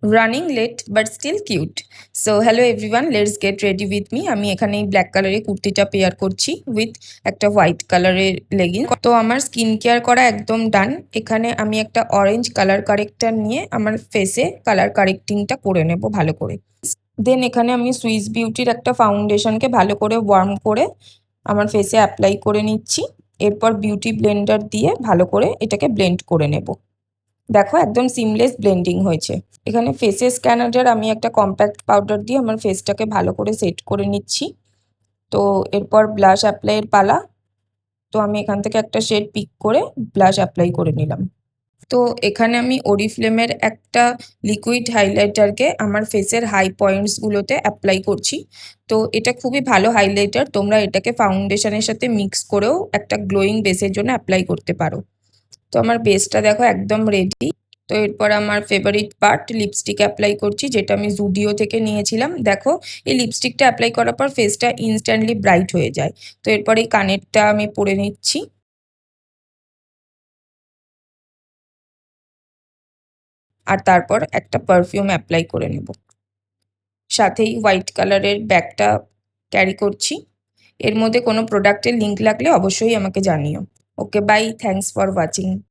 Running late but still cute. So hello everyone, let's get ready with me. আমি এখানে এই black কালারের কুর্তিটা পেয়ার করছি উইথ একটা হোয়াইট কালারের লেগিং। তো আমার স্কিন কেয়ার করা একদম ডান। এখানে আমি একটা অরেঞ্জ কালার কারেক্টার নিয়ে আমার ফেসে কালার কারেক্টিংটা করে নেব ভালো করে। দেন এখানে আমি সুইস বিউটির একটা ফাউন্ডেশনকে ভালো করে ওয়ার্ম করে আমার ফেসে অ্যাপ্লাই করে নিচ্ছি। এরপর বিউটি ব্লেন্ডার দিয়ে ভালো করে এটাকে ব্লেন্ড করে নেব। দেখো একদম সিমলেস ব্লেন্ডিং হয়েছে। এখানে ফেসে স্ক্যানারের আমি একটা কম্প্যাক্ট পাউডার দিয়ে আমার ফেসটাকে ভালো করে সেট করে নিচ্ছি। তো এরপর ব্লাশ অ্যাপ্লাইয়ের পালা। তো আমি এখান থেকে একটা শেড পিক করে ব্লাশ অ্যাপ্লাই করে নিলাম। তো এখানে আমি ওরিফ্লেমের একটা লিকুইড হাইলাইটারকে আমার ফেসের হাই পয়েন্টসগুলোতে অ্যাপ্লাই করছি। তো এটা খুবই ভালো হাইলাইটার, তোমরা এটাকে ফাউন্ডেশনের সাথে মিক্স করেও একটা গ্লোয়িং বেসের জন্য অ্যাপ্লাই করতে পারো। তো আমার বেসটা দেখো একদম রেডি। তো এরপর আমার ফেভারিট পার্ট লিপস্টিক অ্যাপ্লাই করছি, যেটা আমি জুডিও থেকে নিয়েছিলাম। দেখো এই লিপস্টিকটা অ্যাপ্লাই করার পর ফেসটা ইনস্ট্যান্টলি ব্রাইট হয়ে যায়। তো এরপর এই কানেরটা আমি পরে নিচ্ছি। আর তারপর একটা পারফিউম অ্যাপ্লাই করে নেব। সাথেই হোয়াইট কালারের ব্যাগটা ক্যারি করছি। এর মধ্যে কোনো প্রোডাক্টের লিঙ্ক লাগলে অবশ্যই আমাকে জানিও। ওকে, বাই, থ্যাঙ্কস ফর ওয়াচিং।